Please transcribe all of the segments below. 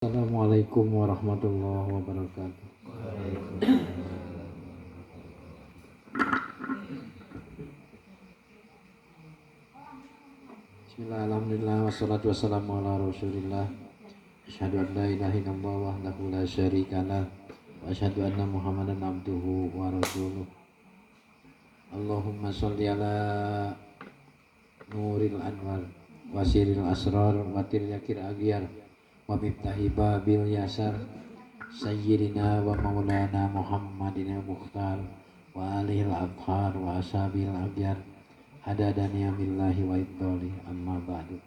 Assalamualaikum warahmatullahi wabarakatuh. Bismillah, alhamdulillah, wassalatu wassalamu ala rasulillah. Asyhadu an la ilaha illallah wahdahu la syarikalah wa asyhadu anna muhammadan abduhu wa rasuluh. Allahumma sholli ala nuril anwar wasiril asrar wa tiryakil agyar wa miftahi babil yasar sayyidina wa maulana muhammadin al-mukhtar wa alihil abhar wa ashabil abyar hadadani amillahi wa iddoli amma ba'du.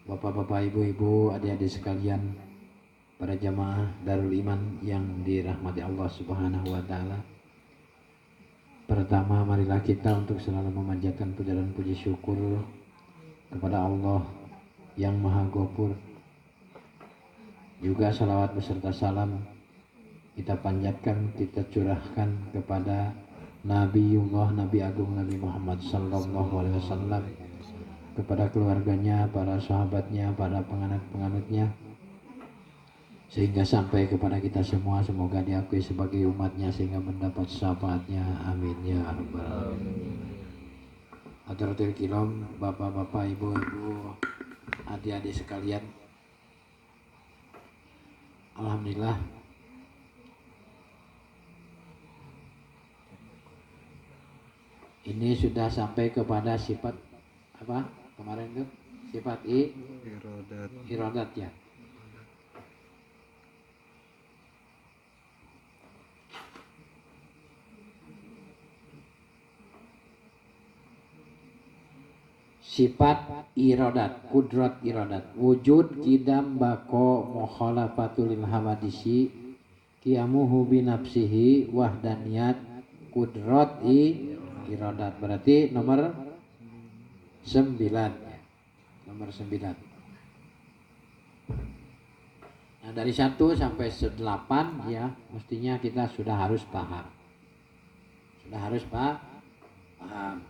Bapak-bapak, ibu-ibu, adik-adik sekalian, para jamaah Darul Iman yang dirahmati Allah Subhanahu wa taala. Pertama, marilah kita untuk selalu memanjatkan puja dan puji syukur kepada Allah yang Maha Ghafur. Juga salawat beserta salam kita panjatkan, kita curahkan kepada Nabiullah, Nabi Agung Nabi Muhammad sallallahu alaihi wasallam, kepada keluarganya, para sahabatnya, para penganut-penganutnya, sehingga sampai kepada kita semua. Semoga diakui sebagai umatnya sehingga mendapat syafaatnya, amin ya rabbal alamin. Hadratul kiram, bapak-bapak, ibu-ibu, adik-adik sekalian, alhamdulillah ini sudah sampai kepada sifat apa kemarin tuh, sifat irodat ya. Sifat irodat, kudrat irodat, wujud kidam bako mukhalafatul hawadisi qiyamuhu binafsihi wahdaniyat kudrat irodat. Berarti nomor 9 ya. Nomor 9. Nah, dari 1 sampai 8 ya, mestinya kita sudah harus paham. Sudah harus paham.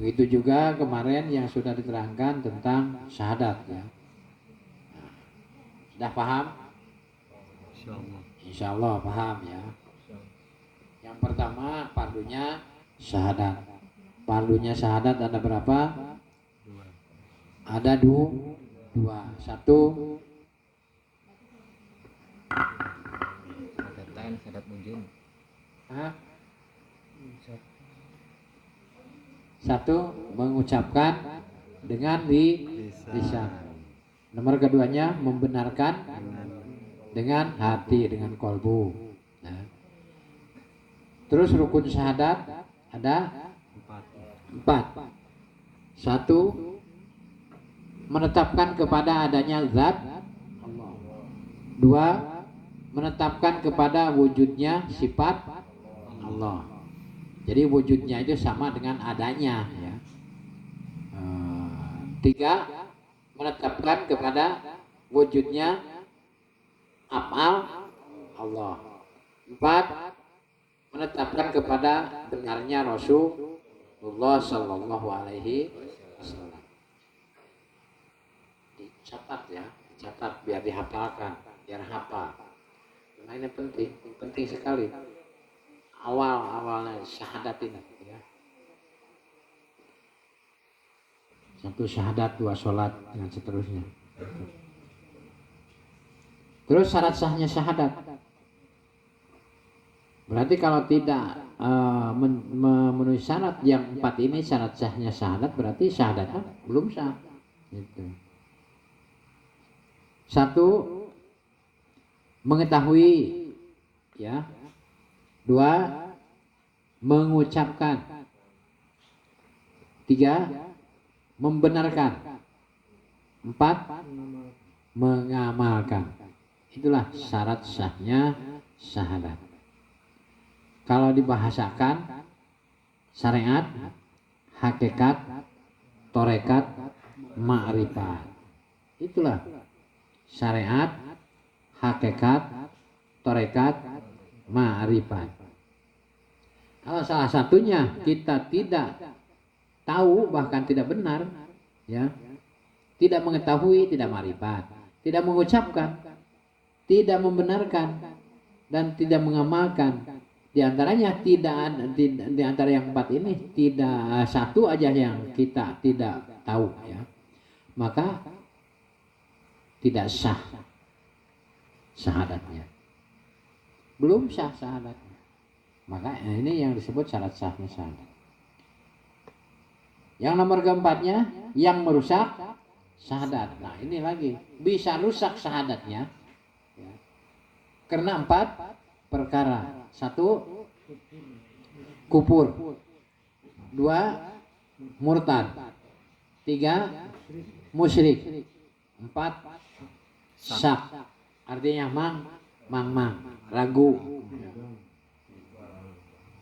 Begitu juga kemarin yang sudah diterangkan tentang syahadat ya. Nah, sudah paham? Insya Allah paham ya. Yang pertama, fardunya syahadat. Fardunya syahadat ada berapa? Ada dua. Satu, syahadat mujin. Satu, mengucapkan dengan lisan. Nomor keduanya, membenarkan dengan hati, dengan kolbu. Nah. Terus rukun syahadat ada 4. Satu, menetapkan kepada adanya zat Allah. 2, menetapkan kepada wujudnya sifat Allah. Jadi wujudnya itu sama dengan adanya ya. 3, menetapkan kepada wujudnya af'al Allah. 4, menetapkan kepada benarnya Rasulullah sallallahu alaihi wasallam. Dicatat ya, dicatat biar dihafalkan, biar hafal. Nah, ini penting sekali. Awalnya syahadat ini ya. 1 syahadat, 2 sholat, dan seterusnya. Terus syarat sahnya syahadat. Berarti kalau tidak memenuhi syarat yang 4 ini, syarat sahnya syahadat, berarti syahadatnya belum sah. Gitu. 1, mengetahui ya. 2, mengucapkan. 3, membenarkan. 4, mengamalkan. Itulah syarat sahnya syahadat. Kalau dibahasakan, syariat, hakikat, torekat, ma'rifat. Itulah syariat, hakikat, torekat, ma'rifat. Salah satunya kita tidak tahu, bahkan tidak benar, ya, tidak mengetahui, tidak marifat, tidak mengucapkan, tidak membenarkan, dan tidak mengamalkan. Di antaranya tidak ada, di antara yang empat ini tidak satu aja yang kita tidak tahu, ya, maka tidak sah syahadatnya, belum sah syahadatnya. Maka ini yang disebut syarat sahnya syahadat. Yang nomor keempatnya, yang merusak syahadat. Nah ini lagi bisa rusak syahadatnya, ya, karena 4 perkara. 1, kufur. 2, murtad. 3, musyrik. 4, syak. Artinya mang, ragu,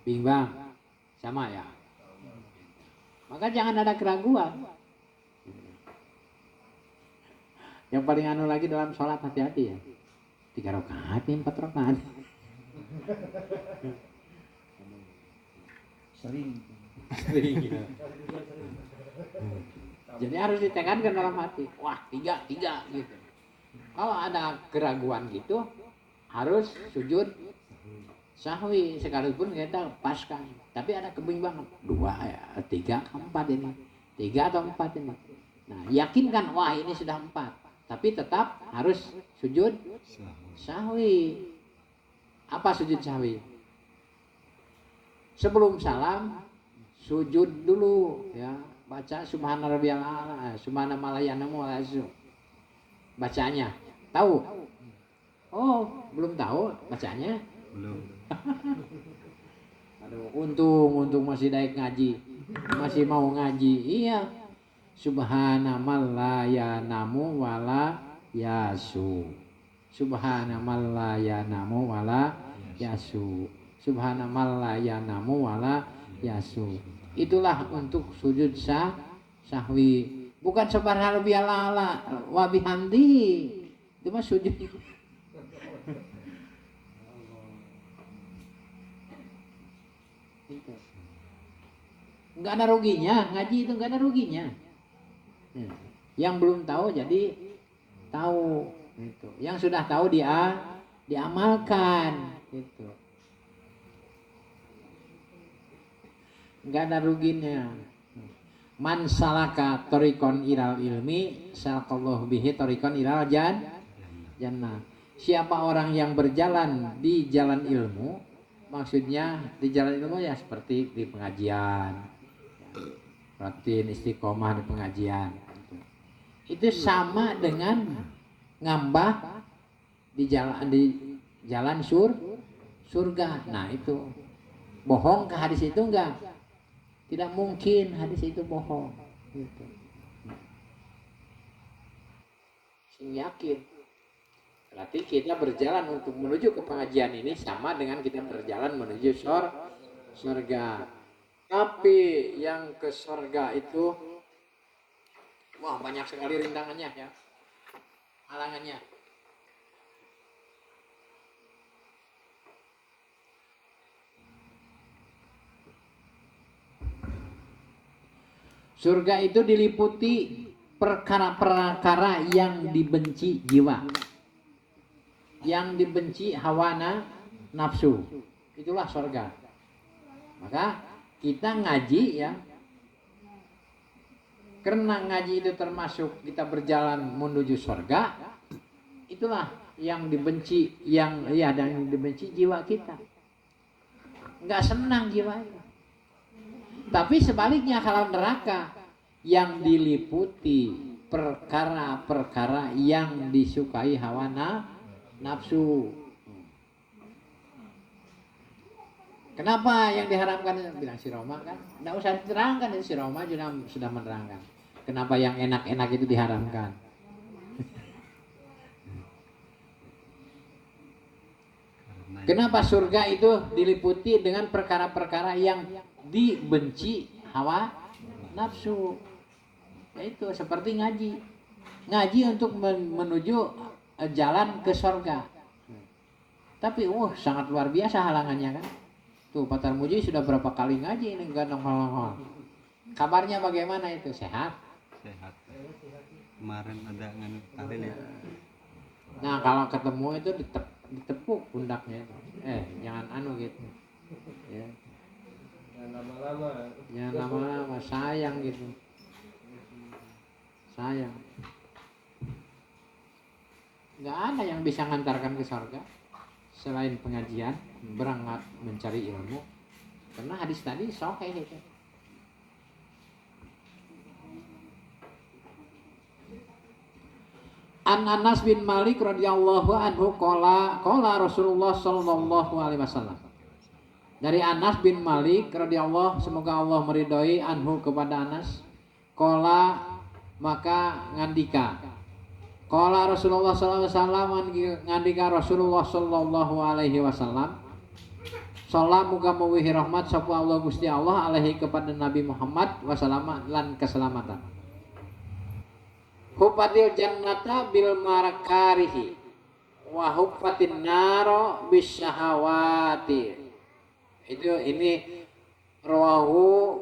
bimbang, sama ya. Maka jangan ada keraguan. Yang paling anu lagi dalam sholat, hati-hati ya. 3 rakaat, 4 rakaat. Sering ya. Jadi harus ditekankan dalam hati. Wah, 3 gitu. Kalau ada keraguan gitu, harus sujud sahwi, sekalipun kita paskan. Tapi ada kebimbangan, 2 ya, 3, 4 ini. 3 atau 4 ini. Nah, yakinkan, wah ini sudah 4. Tapi tetap harus sujud sahwi. Apa sujud sahwi? Sebelum salam, sujud dulu, ya. Baca subhana rabbiyal a'la, subhana malayanamu wa azu. Bacanya. Tahu? Oh, belum tahu bacanya? Belum. Aduh, untung masih daik ngaji. Masih mau ngaji. Iya. Subhana malayanamu wala yasu. Subhana malayanamu wala yasu. Subhana malayanamu wala yasu. Itulah untuk sujud sahwi. Bukan subhana rabbiyal a'la wa bihamdi. Itu mah sujud. Enggak ada ruginya, ngaji itu enggak ada ruginya. Yang belum tahu jadi tahu gitu. Yang sudah tahu diamalkan gitu. Enggak ada ruginya. Man salaka tariqon ilal ilmi salaqallahu bihi tariqon ilal jannah. Siapa orang yang berjalan di jalan ilmu, maksudnya di jalan ilmu ya seperti di pengajian, rutin istiqomah di pengajian, itu sama dengan ngambah di jalan surga. Nah itu bohong ke hadis itu enggak? Tidak mungkin hadis itu bohong. Gitu. Sing yakin. Berarti kita berjalan untuk menuju ke pengajian ini sama dengan kita berjalan menuju surga. Tapi yang ke surga itu, wah banyak sekali rintangannya ya, halangannya. Surga itu diliputi perkara-perkara yang dibenci jiwa, yang dibenci hawa nafsu. Itulah surga. Maka kita ngaji ya, karena ngaji itu termasuk kita berjalan menuju surga. Itulah yang dibenci, yang ya, dan dibenci jiwa kita. Nggak senang jiwa itu. Tapi sebaliknya kalau neraka, yang diliputi perkara-perkara yang disukai hawa nafsu. Kenapa yang diharamkan? Bilang si Roma kan, nggak usah diterangkan, si Roma juga sudah menerangkan. Kenapa yang enak-enak itu diharamkan? Kenapa surga itu diliputi dengan perkara-perkara yang dibenci hawa nafsu? Yaitu seperti ngaji untuk menuju jalan ke surga. Tapi sangat luar biasa halangannya kan. Tuh Pak Tarmuji sudah berapa kali ngaji ini nggak nongol-nongol. Kabarnya bagaimana itu? Sehat? Sehat. Kemarin ada nganu tahlil ya. Nah kalau ketemu itu ditepuk pundaknya. Jangan anu gitu. Ya. Jangan lama-lama, sayang gitu. Sayang. Nggak ada yang bisa ngantarkan ke surga selain pengajian, berangkat mencari ilmu. Karena hadis tadi sahih itu. An Anas bin Malik radhiyallahu anhu qala Rasulullah sallallahu alaihi wasallam. Dari Anas bin Malik radhiyallahu, semoga Allah meridhoi anhu kepada Anas, qala maka ngandika. Qala Rasulullah sallallahu alaihi wasallam, ngandika Rasulullah sallallahu alaihi wasallam, salam muga muwihi rahmat sapa Allah Gusti Allah alaihi kepada Nabi Muhammad wasallam lan keselamatan. Hufatil jannata bil marakarihi wa hufatin naro bisyahawati. Ini rawahu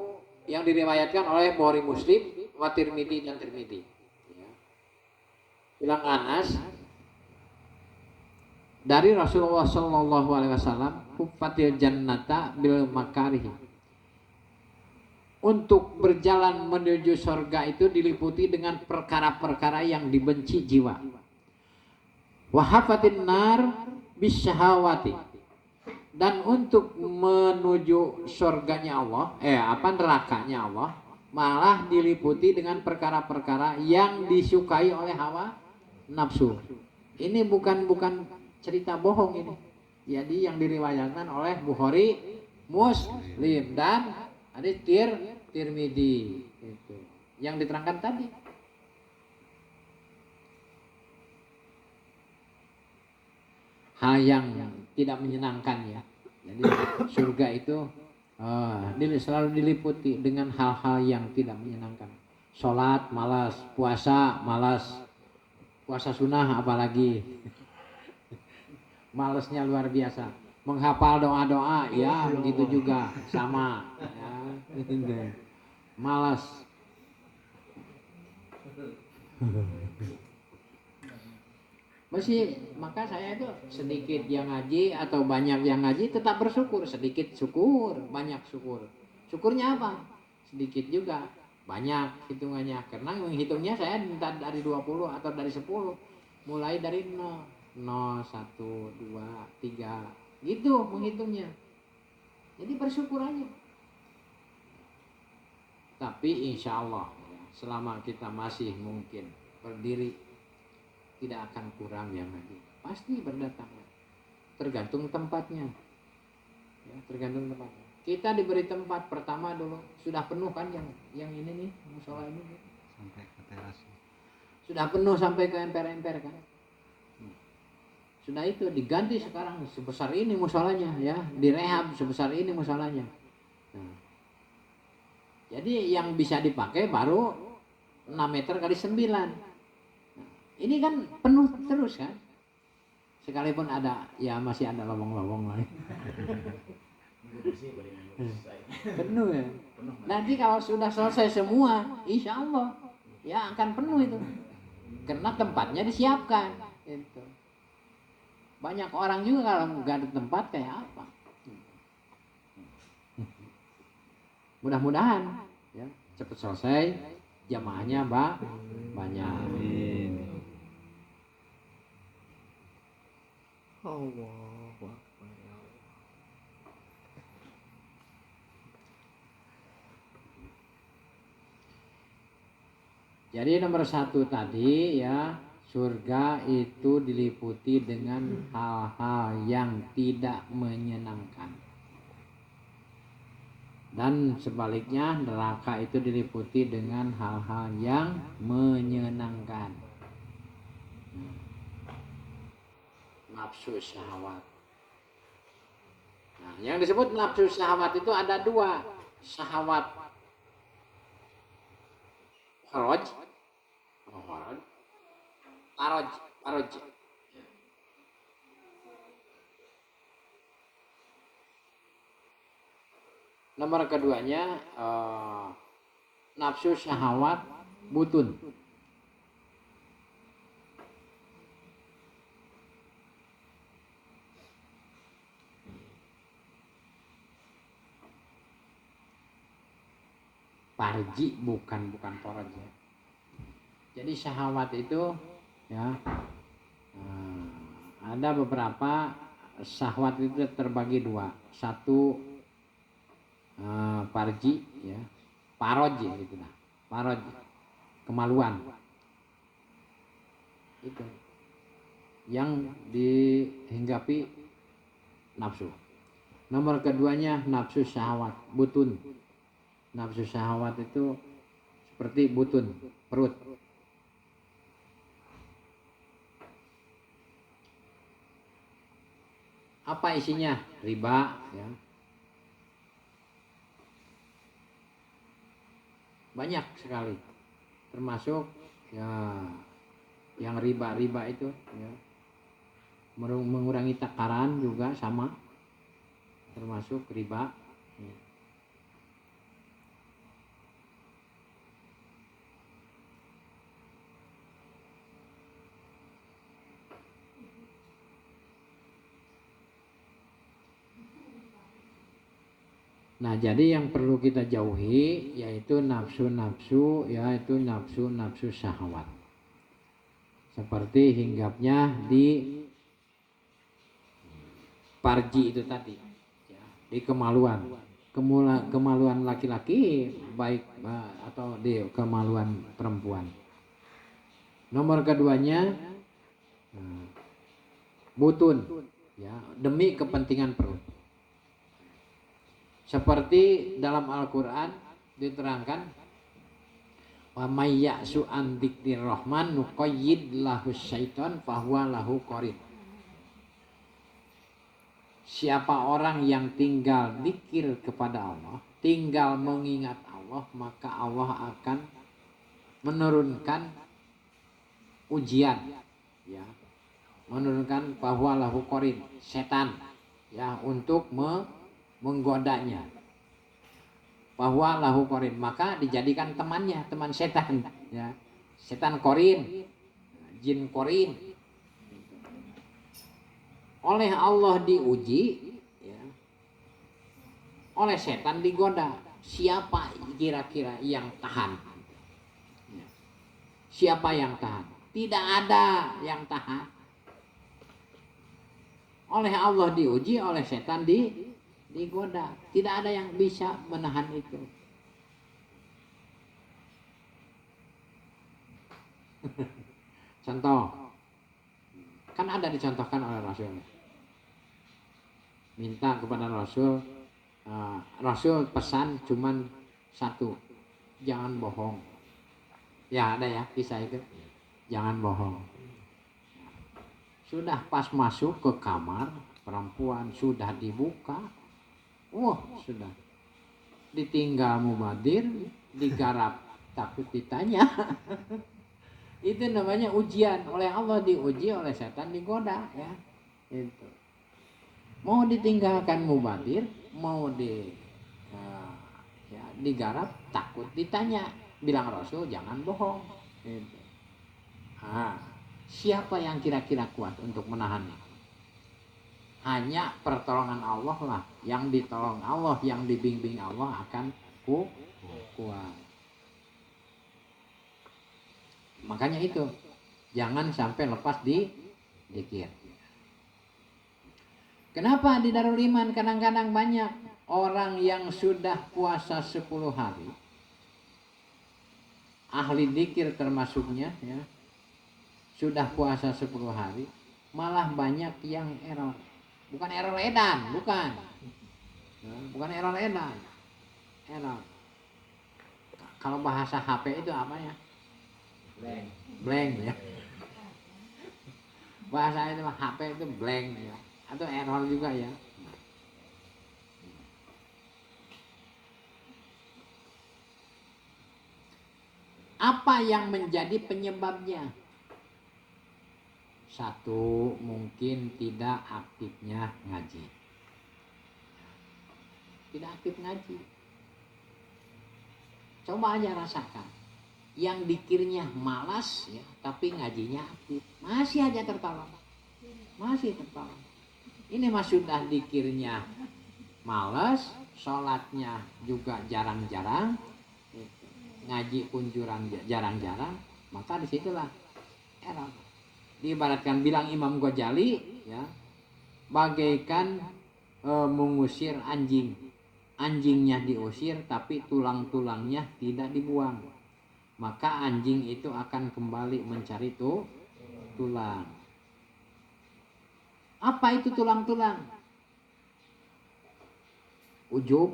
yang diriwayatkan oleh Bukhari Muslim wa Tirmidzi dan Tirmidzi. Bilang Anas dari Rasulullah sallallahu alaihi wasallam, hufatil jannata bil makarihi. Untuk berjalan menuju surga itu diliputi dengan perkara-perkara yang dibenci jiwa. Wahafatin nar bisyahawati. Dan untuk menuju surganya Allah, nerakanya Allah, malah diliputi dengan perkara-perkara yang disukai oleh hawa nafsu. Ini bukan cerita bohong ini. Jadi yang diriwayatkan oleh Bukhari, Muslim dan hadits Tirmidzi itu. Yang diterangkan tadi. Hal yang tidak menyenangkan ya. Jadi surga itu selalu diliputi dengan hal-hal yang tidak menyenangkan. Sholat malas, puasa malas, puasa sunnah apalagi malesnya luar biasa. Menghafal doa-doa ya begitu juga sama ya. Malas. Maka saya itu sedikit yang ngaji atau banyak yang ngaji tetap bersyukur. Sedikit syukur, banyak syukur. Syukurnya apa? Sedikit juga, banyak hitungannya. Karena menghitungnya saya minta dari 20 atau dari 10. Mulai dari 0, 1, 2, 3. Gitu menghitungnya. Jadi bersyukur aja. Tapi insya Allah selama kita masih mungkin berdiri, tidak akan kurang yang lagi, pasti berdatangan. Tergantung tempatnya ya, tergantung tempatnya. Kita diberi tempat pertama dulu sudah penuh kan, yang ini nih musola ini nih. Sampai ke teras sudah penuh sampai ke emper-emper kan. Sudah itu diganti sekarang sebesar ini musolanya ya, direhab sebesar ini musolanya. Jadi yang bisa dipakai baru 6 meter kali 9. Ini kan penuh terus kan. Sekalipun ada ya masih ada lowong-lowong lain. Penuh ya. Nanti kalau sudah selesai semua, insya Allah ya akan penuh itu. Karena tempatnya disiapkan. Itu. Banyak orang juga kalau nggak ada tempat kayak apa. Mudah-mudahan ya cepat selesai, jamaahnya banyak. Jadi nomor 1 tadi ya, surga itu diliputi dengan hal-hal yang tidak menyenangkan. Dan sebaliknya neraka itu diliputi dengan hal-hal yang menyenangkan. Nafsu syahwat. Nah, yang disebut nafsu syahwat itu ada 2. Syahwat faraj, faraj. Nomor keduanya nafsu syahwat butun. Parji bukan faraj ya. Jadi syahwat itu ya ada beberapa syahwat itu terbagi dua. Satu parji ya, paroj ya gitu nah. Paroj kemaluan. Itu yang dihinggapi nafsu. Nomor keduanya nafsu syahwat butun. Nafsu syahwat itu seperti butun, perut. Apa isinya? Riba ya. Banyak sekali. Termasuk ya yang riba itu ya. Mengurangi takaran juga sama. Termasuk riba. Ya. Nah, jadi yang perlu kita jauhi yaitu nafsu-nafsu, yaitu nafsu-nafsu syahwat. Seperti hinggapnya di parji itu tadi, ya, di kemaluan. Kemaluan laki-laki baik atau di kemaluan perempuan. Nomor keduanya butun, ya, demi kepentingan perut. Seperti dalam Al-Quran diterangkan, wa may ya'su an dzikrir rahman nuqayyid lahu syaiton fahuwa lahu qarin. Siapa orang yang tinggal zikir kepada Allah, tinggal mengingat Allah, maka Allah akan menurunkan ujian, ya, menurunkan fahuwa lahu qarin, setan, ya, untuk menggodanya. Bahwa lahu korin, maka dijadikan temannya, teman setan, ya, setan korin, jin korin. Oleh Allah diuji, ya, oleh setan digoda. Siapa kira-kira yang tahan? Ya. Siapa yang tahan? Tidak ada yang tahan. Oleh Allah diuji, oleh setan digoda. Tidak ada yang bisa menahan itu. Contoh, kan ada dicontohkan oleh Rasul. Minta kepada Rasul, Rasul pesan cuman satu, jangan bohong. Ya ada ya kisah itu, jangan bohong. Sudah pas masuk ke kamar, perempuan sudah dibuka. Wah, sudah ditinggal mubadir, digarap takut ditanya. Itu namanya ujian. Oleh Allah diuji, oleh setan digoda, ya. Itu. Mau ditinggalkan mubadir, mau digarap takut ditanya. Bilang Rasul jangan bohong. Itu. Siapa yang kira-kira kuat untuk menahannya? Hanya pertolongan Allah lah, yang ditolong Allah, yang dibimbing Allah akan kuat. Makanya itu jangan sampai lepas di zikir. Kenapa di Darul Iman kadang-kadang banyak orang yang sudah puasa 10 hari, ahli zikir termasuknya, ya, sudah puasa 10 hari, malah banyak yang error. Bukan error edan, bukan. Bukan error edan. Error. Kalau bahasa HP itu apa ya? Blank ya. Bahasa itu HP itu blank ya. Atau error juga ya. Apa yang menjadi penyebabnya? Satu, mungkin tidak aktifnya ngaji. Tidak aktif ngaji. Coba aja rasakan. Yang dikirnya malas ya, tapi ngajinya aktif, masih aja tertolong. Masih tertolong. Ini mah sudah dikirnya malas, sholatnya juga jarang-jarang, ngaji pun jarang-jarang, maka disitulah error. Diibaratkan bilang Imam Ghazali ya, bagaikan mengusir anjing. Anjingnya diusir tapi tulang-tulangnya tidak dibuang. Maka anjing itu akan kembali mencari tulang. Apa itu tulang-tulang? Ujub,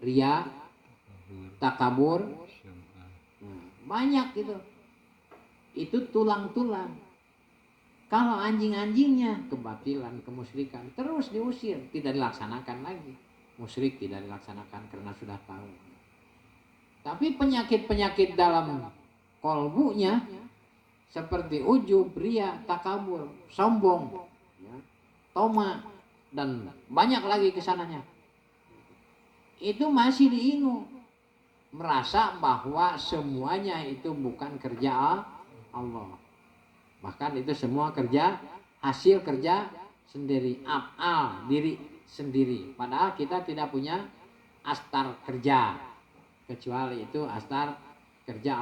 ria, takabur, banyak gitu. Itu tulang-tulang. Kalau anjing-anjingnya kebatilan, kemusyrikan, terus diusir, tidak dilaksanakan lagi. Musyrik tidak dilaksanakan karena sudah tahu. Tapi penyakit-penyakit dalam kolbunya seperti ujub, ria, takabur, sombong, ya, toma, dan banyak lagi kesananya. Itu masih diingu, merasa bahwa semuanya itu bukan kerja Allah. Bahkan itu semua hasil kerja sendiri, af'al diri sendiri. Padahal kita tidak punya astar kerja, kecuali itu astar kerja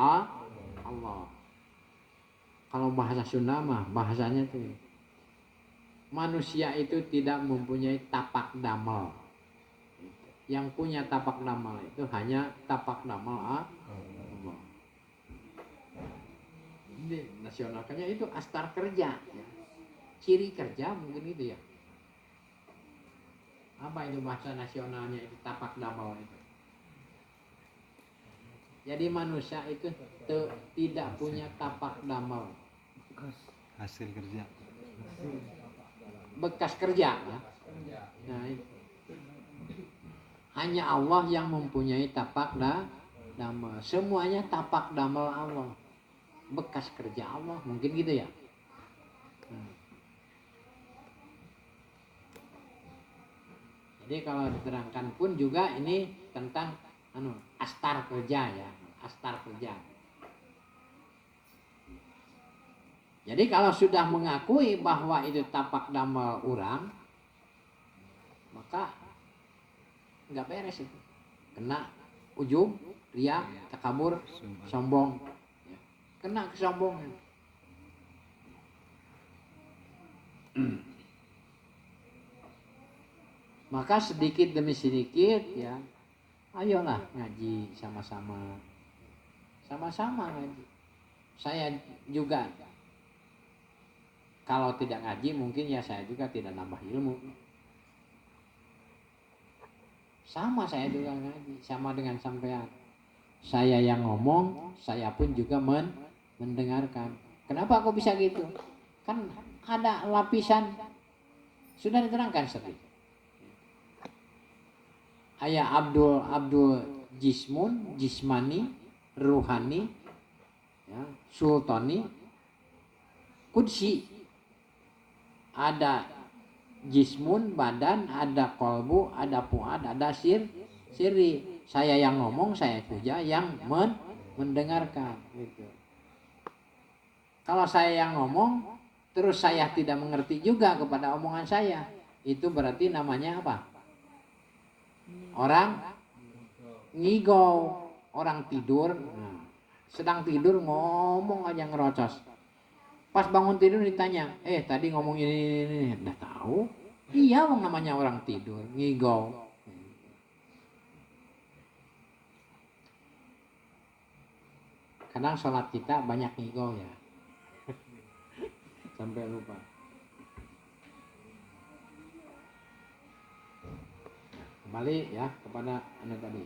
Allah. Kalau bahasa Sunda mah bahasanya tuh, manusia itu tidak mempunyai tapak damal. Yang punya tapak damal itu hanya tapak damal Allah. Ini nasionalkannya itu astar kerja ya. Ciri kerja mungkin itu ya. Apa itu bahasa nasionalnya itu tapak damal itu? Jadi manusia itu tidak punya tapak damal. Hasil kerja. Bekas kerja ya. Nah, itu. Hanya Allah yang mempunyai tapak damal. Semuanya tapak damal Allah. Bekas kerja Allah, mungkin gitu ya. Jadi kalau diterangkan pun juga ini tentang astar kerja ya, astar kerja. Jadi kalau sudah mengakui bahwa itu tapak damal orang, maka nggak beres itu. Kena ujub, ria, takabur, sombong. Kena kesombongan. Maka sedikit demi sedikit ya, ayolah ngaji sama-sama. Sama-sama ngaji. Saya juga kalau tidak ngaji mungkin ya saya juga tidak nambah ilmu. Sama saya juga ngaji, sama dengan sampean. Saya yang ngomong, saya pun juga mendengarkan. Kenapa kok bisa gitu? Kan ada lapisan, sudah diterangkan sedikit. Ayah Abdul Jismun, Jismani, Ruhani, ya, Sultani, Kudsi. Ada Jismun, badan, ada kolbu, ada fuad, ada siri. Saya yang ngomong, saya juga yang mendengarkan. Gitu. Kalau saya yang ngomong, terus saya tidak mengerti juga kepada omongan saya, itu berarti namanya apa? Orang ngigau, orang tidur, sedang tidur ngomong aja ngerocos. Pas bangun tidur ditanya, tadi ngomong ini, udah tahu? Iya, namanya orang tidur, ngigau. Kadang sholat kita banyak ngigau ya, sampai lupa. Kembali ya kepada anak tadi.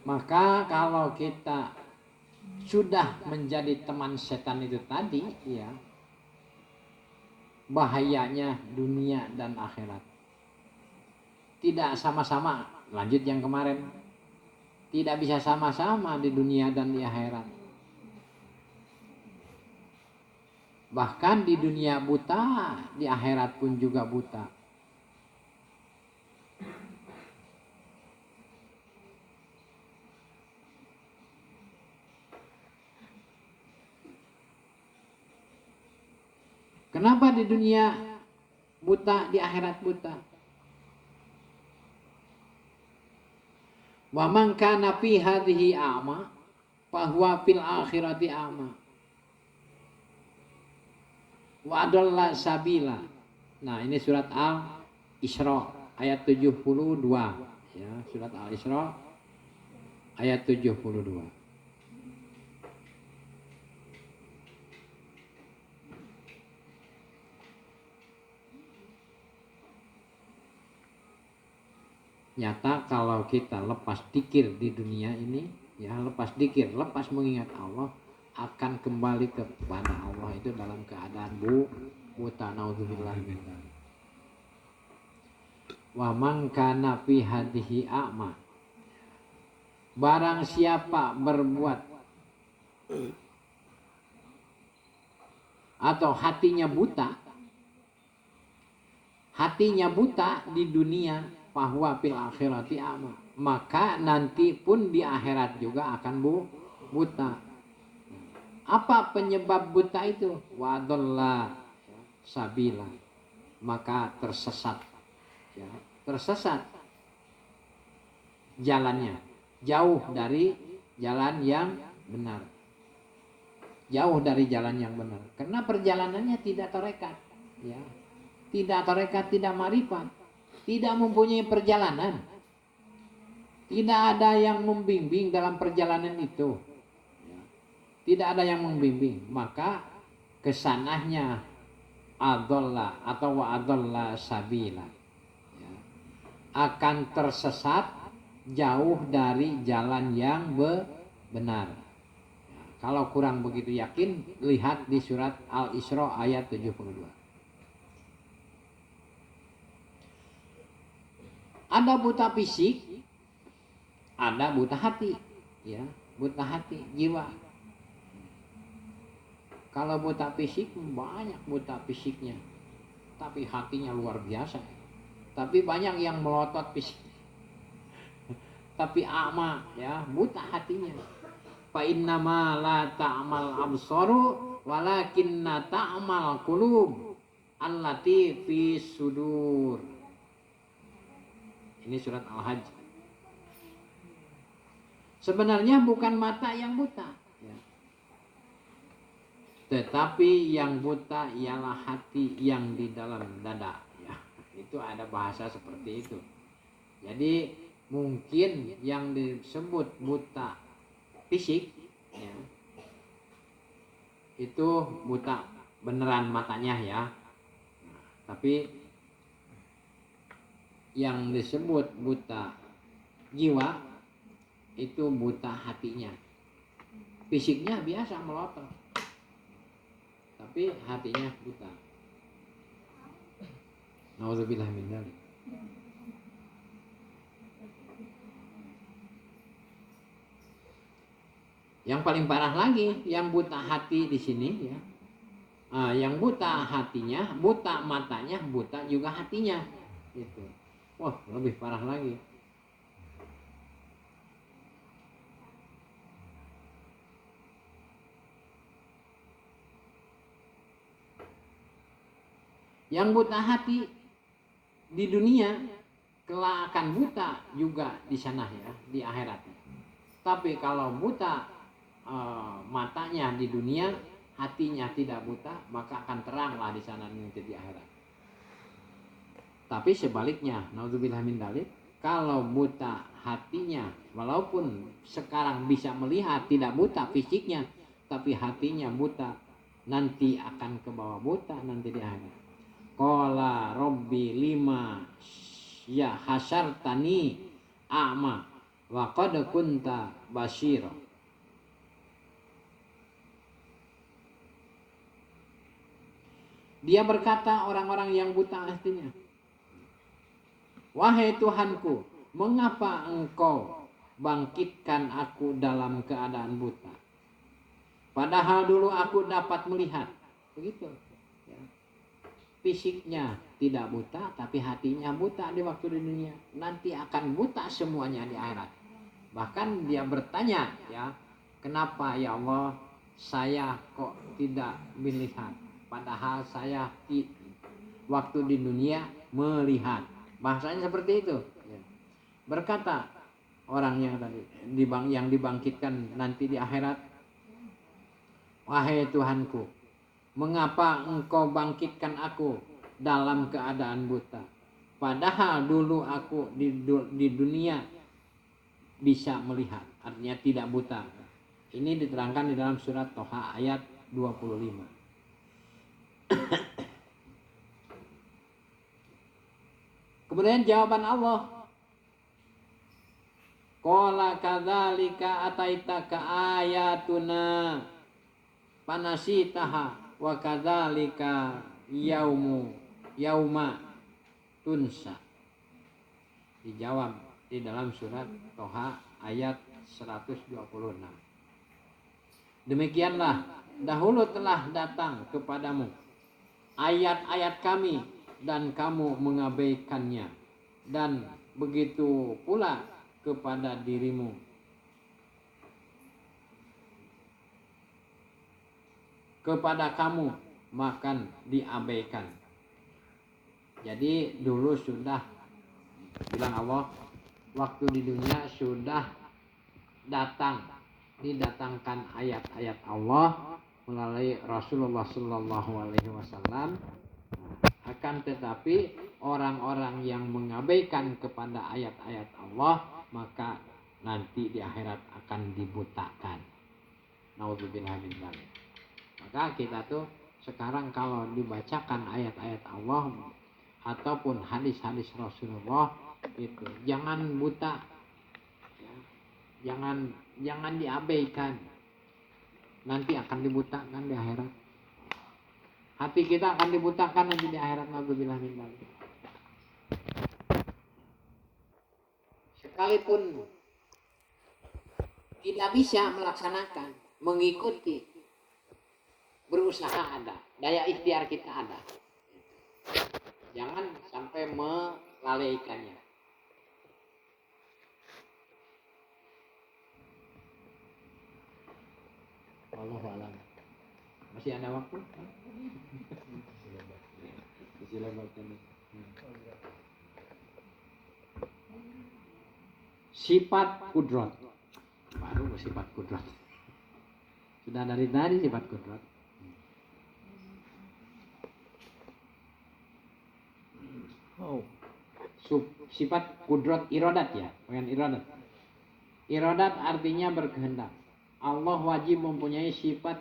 Maka kalau kita sudah menjadi teman setan itu tadi ya, bahayanya dunia dan akhirat tidak sama-sama. Lanjut yang kemarin, Tidak bisa sama-sama di dunia dan di akhirat. Bahkan di dunia buta, di akhirat pun juga buta. Kenapa di dunia buta, di akhirat buta? Wa man kana fi hadhihi a'ma fa huwa fil akhirati a'ma. Wa adalla sabila. Nah, ini surat Al-Isra ayat 72 ya, surat Al-Isra ayat 72. Nyata kalau kita lepas dzikir di dunia ini, ya lepas dzikir, lepas mengingat Allah, akan kembali kepada Allah itu dalam keadaan buta. Naudzubillah min dzalik. Wa man kana fi hadhihi a'ma. Barang siapa berbuat atau hatinya buta di dunia, bahwa fil akhirati a'ma, maka nanti pun di akhirat juga akan buta. Apa penyebab buta itu? Wadalla sabila, maka tersesat, ya, tersesat jalannya, jauh dari jalan yang benar, jauh dari jalan yang benar, karena perjalanannya tidak tarekat, ya, tidak tarekat, tidak marifat, tidak mempunyai perjalanan, tidak ada yang membimbing dalam perjalanan itu, tidak ada yang membimbing, maka kesanahnya adalla atau wa adalla sabila, ya, akan tersesat jauh dari jalan yang benar. Ya, kalau kurang begitu yakin, lihat di surat Al-Isra ayat 72. Ada buta fisik, ada buta hati, ya, buta hati jiwa. Kalau buta fisik, banyak buta fisiknya, tapi hatinya luar biasa. Tapi banyak yang melotot fisik, tapi a'ma, ya, buta hatinya. Fa innama la ta'mal absaru walakinna ta'mal qulub allati fi sudur. Ini surat Al-Hajj. Sebenarnya bukan mata yang buta, ya, tetapi yang buta ialah hati yang di dalam dada, ya. Itu ada bahasa seperti itu. Jadi mungkin yang disebut buta fisik, ya, itu buta beneran matanya, ya. Tapi yang disebut buta jiwa itu buta hatinya. Fisiknya biasa melotot, tapi hatinya buta. Nauzubillah min dzalik. Yang paling parah lagi, yang buta hati di sini, ya, yang buta hatinya, buta matanya, buta juga hatinya, itu. Wah, lebih parah lagi. Yang buta hati di dunia kelak akan buta juga di sana, ya, di akhirat. Tapi kalau buta matanya di dunia, hatinya tidak buta, maka akan teranglah di sana nanti di akhirat. Tapi sebaliknya, naudzubillah min dzalik, kalau buta hatinya, walaupun sekarang bisa melihat, tidak buta fisiknya, tapi hatinya buta, nanti akan ke bawah buta nanti di akhirat. Qala rabbi lima ya hasyartani a'ma wa qad kunta basyira. Dia berkata, orang-orang yang buta hatinya, wahai Tuhanku, mengapa engkau bangkitkan aku dalam keadaan buta. Padahal dulu aku dapat melihat. Begitu. Ya. Fisiknya tidak buta, tapi hatinya buta di waktu di dunia. Nanti akan buta semuanya di akhirat. Bahkan dia bertanya, ya, kenapa ya Allah saya kok tidak melihat? Padahal saya waktu di dunia melihat. Bahasanya seperti itu. Ya. Berkata orang yang tadi yang dibangkitkan nanti di akhirat, wahai Tuhanku, mengapa engkau bangkitkan aku dalam keadaan buta? Padahal dulu aku di dunia bisa melihat, artinya tidak buta. Ini diterangkan di dalam surat Toha ayat 25. Kemudian jawaban Allah, qala kadzalika ataitaka ayatuna panasitaha wa kadzalika yauma tunsa. Dijawab di dalam surat Toha ayat 126. Demikianlah dahulu telah datang kepadamu ayat-ayat kami dan kamu mengabaikannya, dan begitu pula kepada dirimu. Kepada kamu makan diabaikan. Jadi dulu sudah, bilang Allah, waktu di dunia sudah didatangkan ayat-ayat Allah melalui Rasulullah Sallallahu Alaihi Wasallam. Akan tetapi orang-orang yang mengabaikan kepada ayat-ayat Allah, maka nanti di akhirat akan dibutakan. Nauzubillah min dzalik. Maka kita tuh sekarang kalau dibacakan ayat-ayat Allah ataupun hadis-hadis Rasulullah itu jangan buta, ya. Jangan diabaikan. Nanti akan dibutakan di akhirat. Hati kita akan dibutakan nanti di akhirat. Nauzubillah min dzalik. Sekalipun tidak bisa melaksanakan, mengikuti, berusaha ada, daya ikhtiar kita ada. Jangan sampai melalaikannya. Wallahu a'lam. Masih ada waktu? Sifat kudrat. Baru sifat kudrat. Sudah dari tadi sifat kudrat. Sifat kudrat iradat, ya, bukan iradat. Iradat artinya berkehendak. Allah wajib mempunyai sifat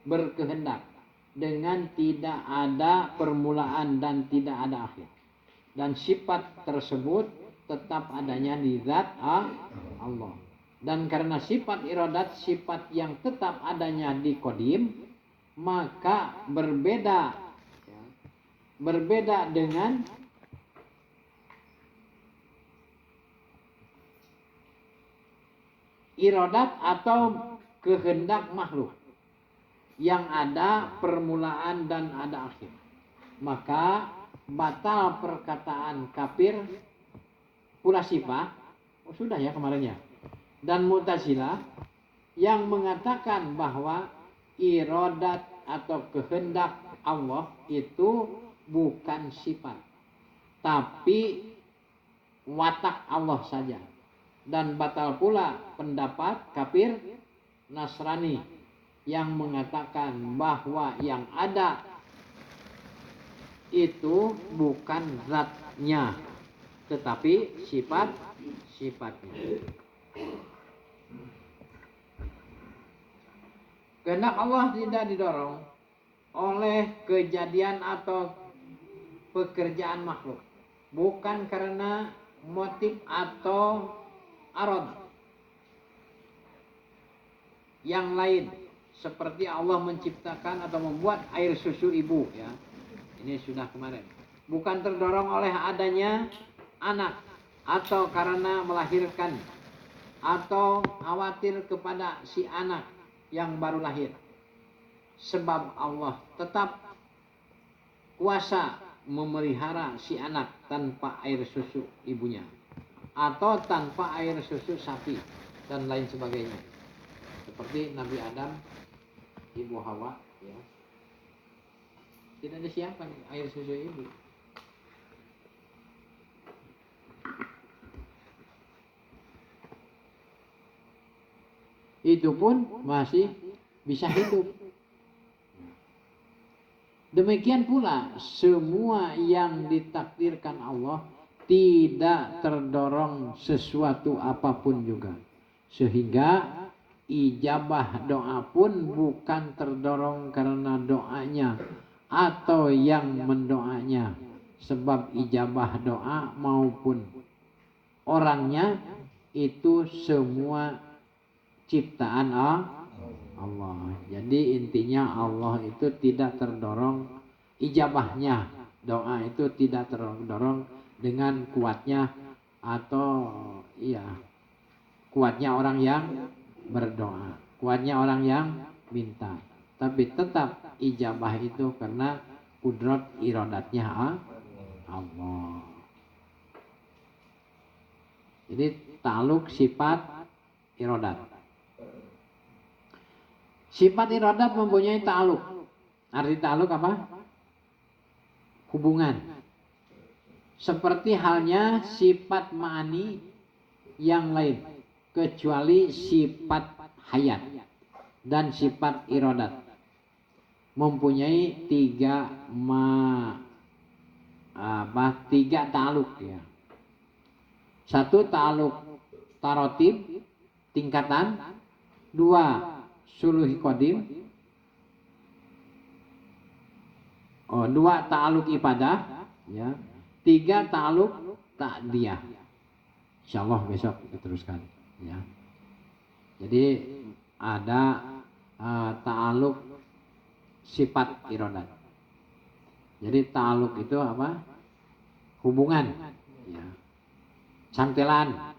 berkehendak dengan tidak ada permulaan dan tidak ada akhir. Dan sifat tersebut tetap adanya di zat Allah. Dan karena sifat iradat sifat yang tetap adanya di qadim, maka berbeda dengan iradat atau kehendak makhluk yang ada permulaan dan ada akhir. Maka batal perkataan kafir pula sifat. Oh, sudah ya kemarin ya. Dan Mu'tazilah yang mengatakan bahwa iradat atau kehendak Allah itu bukan sifat, tapi watak Allah saja. Dan batal pula pendapat kafir Nasrani yang mengatakan bahwa yang ada itu bukan zatnya, tetapi sifatnya. Kehendak Allah tidak didorong oleh kejadian atau pekerjaan makhluk, bukan karena motif atau arad yang lain, seperti Allah menciptakan atau membuat air susu ibu, ya. Ini sudah kemarin. Bukan terdorong oleh adanya anak atau karena melahirkan atau khawatir kepada si anak yang baru lahir. Sebab Allah tetap kuasa memelihara si anak tanpa air susu ibunya atau tanpa air susu sapi dan lain sebagainya. Seperti Nabi Adam, Ibu Hawa, ya. Tidak disiapkan air susu ibu. Itu pun masih bisa hidup. Demikian pula semua yang ditakdirkan Allah tidak terdorong sesuatu apapun juga. Sehingga ijabah doa pun bukan terdorong karena doanya atau yang mendoanya. Sebab ijabah doa maupun orangnya itu semua ciptaan Allah. Jadi intinya Allah itu tidak terdorong ijabahnya. Doa itu tidak terdorong dengan kuatnya atau kuatnya orang yang berdoa, kuatnya orang yang minta. Tapi tetap ijabah itu karena kudrat iradatnya Allah. Jadi ta'aluk sifat iradat. Sifat iradat mempunyai ta'aluk. Arti ta'aluk apa? Hubungan. Seperti halnya sifat ma'ani yang lain. Kecuali sifat hayat dan sifat iradat. Mempunyai tiga ta'aluk ya. Satu ta'aluk tarotib, tingkatan. Dua suluhi qadim. Dua ta'aluk ibadah ya. Tiga ta'aluk ta'diyah. Insyaallah besok diteruskan ya. Jadi ada ta'aluk sifat iradat. Jadi ta'aluk itu apa? Hubungan ya. Cantelan.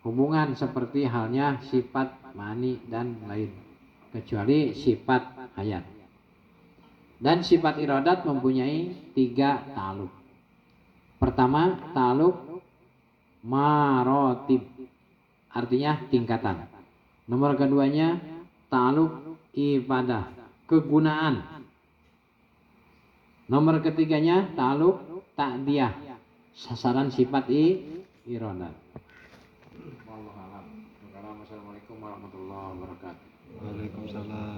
Hubungan seperti halnya sifat mani dan lain, kecuali sifat hayat. Dan sifat iradat mempunyai tiga ta'aluk. Pertama ta'aluk marotib, artinya tingkatan. Nomor keduanya ta'aluk ibadah, kegunaan. Nomor ketiganya ta'aluk ta'diyah, sasaran sifat iradat. Wallahualam. Assalamualaikum warahmatullahi wabarakatuh. Waalaikumsalam.